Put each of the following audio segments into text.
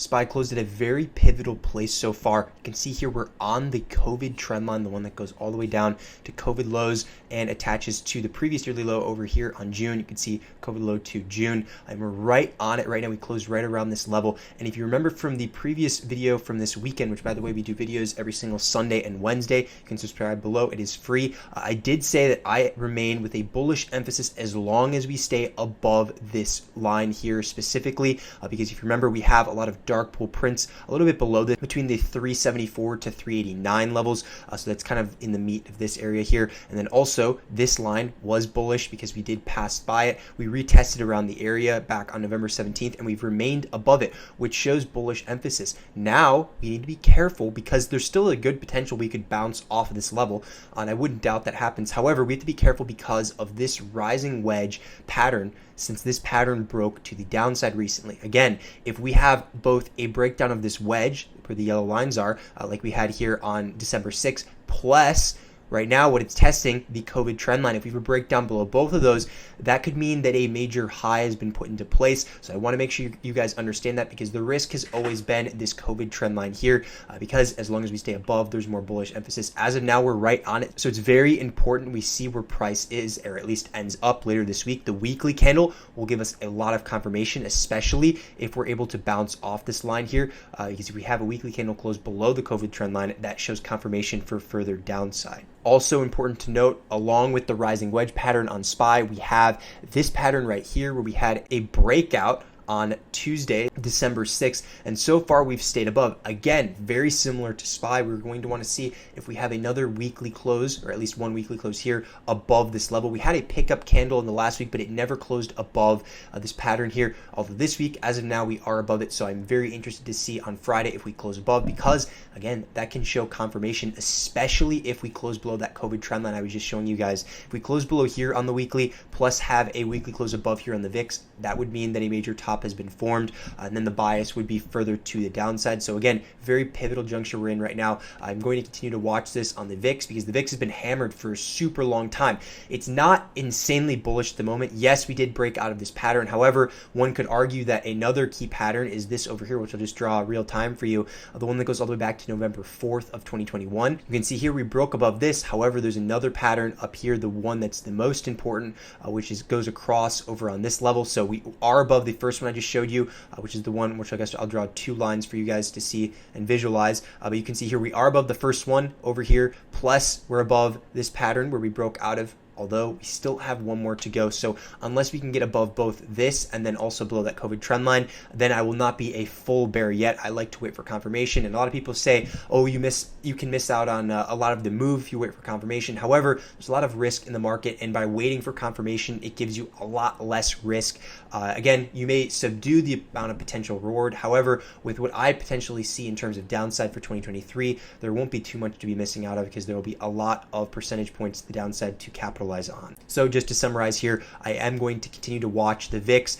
SPY closed at a very pivotal place so far. You can see here we're on the COVID trend line, the one that goes all the way down to COVID lows and attaches to the previous yearly low over here on June. You can see COVID low to June, and we're right on it right now. We closed right around this level. And if you remember from the previous video from this weekend, which by the way, we do videos every single Sunday and Wednesday, you can subscribe below. It is free. I did say that I remain with a bullish emphasis as long as we stay above this line here specifically, because if you remember, we have a lot of dark pool prints a little bit below this, between the 374 to 389 levels. So that's kind of in the meat of this area here. And then also this line was bullish because we did pass by it. We retested around the area back on November 17th, and we've remained above it, which shows bullish emphasis. Now we need to be careful because there's still a good potential we could bounce off of this level, and I wouldn't doubt that happens. However, we have to be careful because of this rising wedge pattern, since this pattern broke to the downside recently. Again, if we have both a breakdown of this wedge where the yellow lines are, like we had here on December 6th, plus right now what it's testing, the COVID trend line, if we were to break down below both of those, that could mean that a major high has been put into place. So I want to make sure you guys understand that, because the risk has always been this COVID trend line here, because as long as we stay above, there's more bullish emphasis. As of now, we're right on it. So it's very important we see where price is, or at least ends up later this week. The weekly candle will give us a lot of confirmation, especially if we're able to bounce off this line here, because if we have a weekly candle close below the COVID trend line, that shows confirmation for further downside. Also important to note, along with the rising wedge pattern on SPY, we have this pattern right here where we had a breakout on Tuesday, December 6th, and so far we've stayed above. Again, very similar to SPY, we're going to want to see if we have another weekly close, or at least one weekly close here above this level. We had a pickup candle in the last week, but it never closed above this pattern here. Although this week, as of now, we are above it, so I'm very interested to see on Friday if we close above, because again, that can show confirmation, especially if we close below that COVID trend line I was just showing you guys. If we close below here on the weekly, plus have a weekly close above here on the VIX, that would mean that a major top has been formed, and then the bias would be further to the downside. So again, very pivotal juncture we're in right now. I'm going to continue to watch this on the VIX, because the VIX has been hammered for a super long time. It's not insanely bullish at the moment. Yes, we did break out of this pattern. However, one could argue that another key pattern is this over here, which I'll just draw real time for you, the one that goes all the way back to November 4th of 2021. You can see here we broke above this. However, there's another pattern up here, the one that's the most important, which goes across over on this level. So we are above the first one I just showed you, which is the one which I guess I'll draw two lines for you guys to see and visualize. But you can see here we are above the first one over here, plus we're above this pattern where we broke out of, although we still have one more to go. So unless we can get above both this and then also below that COVID trend line, then I will not be a full bear yet. I like to wait for confirmation. And a lot of people say, oh, you can miss out on a lot of the move if you wait for confirmation. However, there's a lot of risk in the market, and by waiting for confirmation, it gives you a lot less risk. Again, you may subdue the amount of potential reward. However, with what I potentially see in terms of downside for 2023, there won't be too much to be missing out of, because there will be a lot of percentage points to the downside to capitalize on. So just to summarize here, I am going to continue to watch the VIX,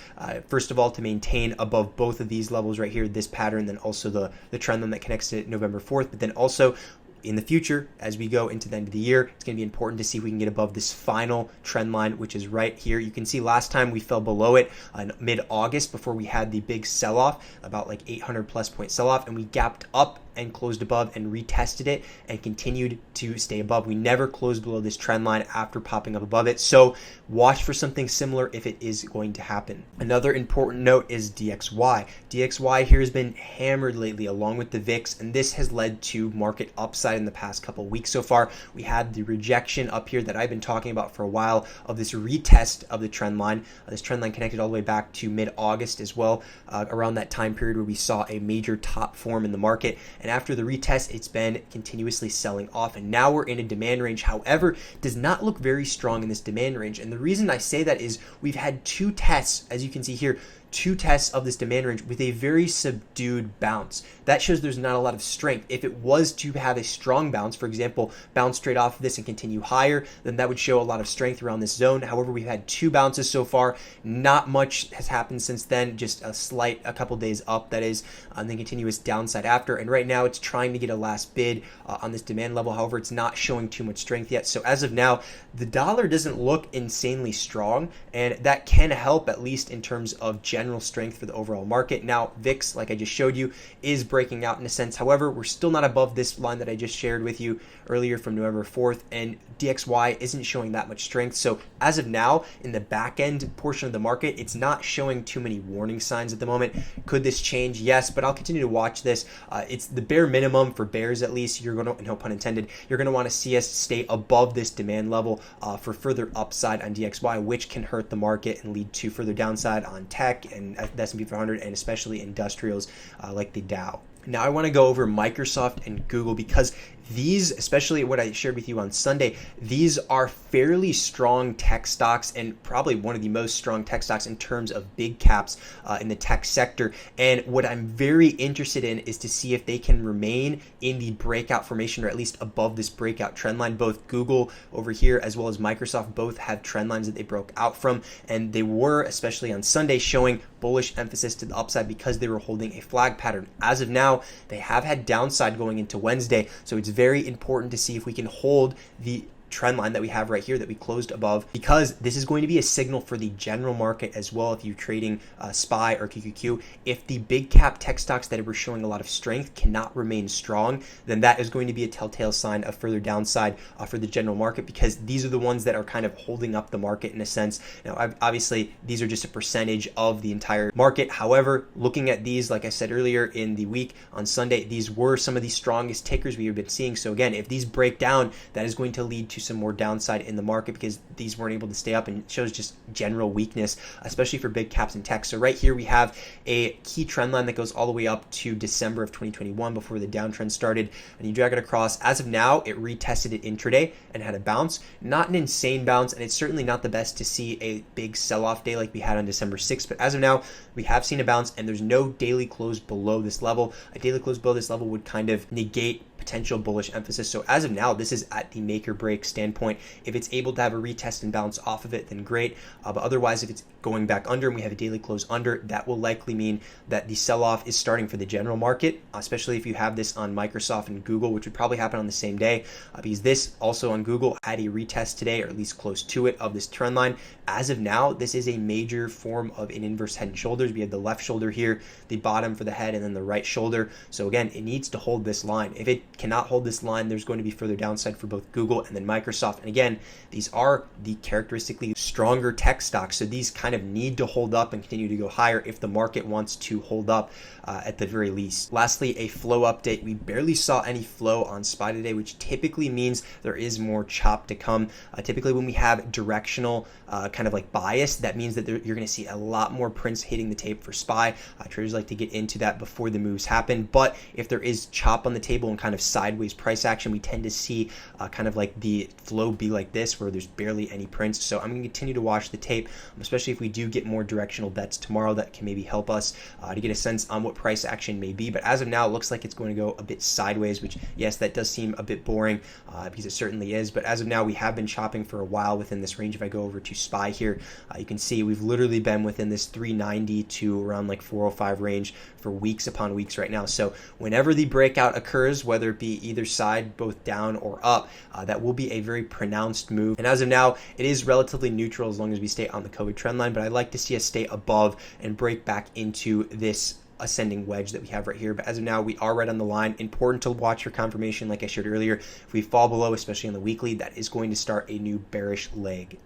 first of all, to maintain above both of these levels right here, this pattern, then also the trend line that connects to November 4th, but then also in the future, as we go into the end of the year, it's going to be important to see if we can get above this final trend line, which is right here. You can see last time we fell below it in mid-August before we had the big sell-off, about like 800 plus point sell-off, and we gapped up and closed above and retested it and continued to stay above. We never closed below this trend line after popping up above it. So watch for something similar if it is going to happen. Another important note is DXY. DXY here has been hammered lately along with the VIX, and this has led to market upside in the past couple of weeks so far. We had the rejection up here that I've been talking about for a while of this retest of the trend line. This trend line connected all the way back to mid-August as well, around that time period where we saw a major top form in the market. And after the retest, it's been continuously selling off, and now we're in a demand range. However, does not look very strong in this demand range. And the reason I say that is we've had two tests, as you can see here, two tests of this demand range with a very subdued bounce. That shows there's not a lot of strength. If it was to have a strong bounce, for example, bounce straight off of this and continue higher, then that would show a lot of strength around this zone. However, we've had two bounces so far. Not much has happened since then, just a couple days up, that is, and then continuous downside after. And right now it's trying to get a last bid on this demand level. However, it's not showing too much strength yet. So as of now, the dollar doesn't look insanely strong, and that can help, at least in terms of general strength for the overall market. Now, VIX, like I just showed you, is breaking out in a sense. However, we're still not above this line that I just shared with you earlier from November 4th, and DXY isn't showing that much strength. So as of now, in the back end portion of the market, it's not showing too many warning signs at the moment. Could this change? Yes, but I'll continue to watch this. It's the bare minimum for bears, at least. You're going to, no pun intended, you're going to want to see us stay above this demand level for further upside on DXY, which can hurt the market and lead to further downside on tech and the S&P 500, and especially industrials like the Dow. Now I want to go over Microsoft and Google, because these, especially what I shared with you on Sunday, these are fairly strong tech stocks, and probably one of the most strong tech stocks in terms of big caps in the tech sector. And what I'm very interested in is to see if they can remain in the breakout formation, or at least above this breakout trend line. Both Google over here as well as Microsoft both have trend lines that they broke out from, and they were, especially on Sunday, showing bullish emphasis to the upside because they were holding a flag pattern. As of now, they have had downside going into Wednesday, so it's very important to see if we can hold the trend line that we have right here that we closed above, because this is going to be a signal for the general market as well. If you're trading SPY or QQQ, if the big cap tech stocks that were showing a lot of strength cannot remain strong, then that is going to be a telltale sign of further downside for the general market, because these are the ones that are kind of holding up the market in a sense. Now, obviously, these are just a percentage of the entire market. However, looking at these, like I said earlier in the week on Sunday, these were some of the strongest takers we have been seeing. So again, if these break down, that is going to lead to some more downside in the market, because these weren't able to stay up, and it shows just general weakness, especially for big caps and tech. So right here we have a key trend line that goes all the way up to December of 2021 before the downtrend started, and you drag it across. As of now, it retested it intraday and had a bounce. Not an insane bounce, and it's certainly not the best to see a big sell-off day like we had on December 6th, but as of now, we have seen a bounce, and there's no daily close below this level. A daily close below this level would kind of negate potential bullish emphasis. So as of now, this is at the make or break standpoint. If it's able to have a retest and bounce off of it, then great. But otherwise, if it's going back under and we have a daily close under, that will likely mean that the sell-off is starting for the general market, especially if you have this on Microsoft and Google, which would probably happen on the same day, because this also on Google had a retest today, or at least close to it, of this trend line. As of now, this is a major form of an inverse head and shoulders. We have the left shoulder here, the bottom for the head, and then the right shoulder. So again, it needs to hold this line. If it cannot hold this line, there's going to be further downside for both Google and then Microsoft. And again, these are the characteristically stronger tech stocks, so these kind of need to hold up and continue to go higher if the market wants to hold up at the very least. Lastly, a flow update. We barely saw any flow on SPY today, which typically means there is more chop to come. Typically when we have directional kind of like bias, that means that you're going to see a lot more prints hitting the tape for SPY. Traders like to get into that before the moves happen, but if there is chop on the table and kind of sideways price action, we tend to see kind of like the flow be like this, where there's barely any prints. So I'm going to continue to watch the tape, especially if we do get more directional bets tomorrow that can maybe help us to get a sense on what price action may be. But as of now, it looks like it's going to go a bit sideways, which, yes, that does seem a bit boring because it certainly is. But as of now, we have been chopping for a while within this range. If I go over to SPY here, you can see we've literally been within this 390 to around like 405 range for weeks upon weeks right now. So whenever the breakout occurs, whether it be either side, both down or up, that will be a very pronounced move. And as of now, it is relatively neutral as long as we stay on the COVID trend line, but I'd like to see us stay above and break back into this ascending wedge that we have right here. But as of now, we are right on the line. Important to watch for confirmation. Like I shared earlier, if we fall below, especially on the weekly, that is going to start a new bearish leg.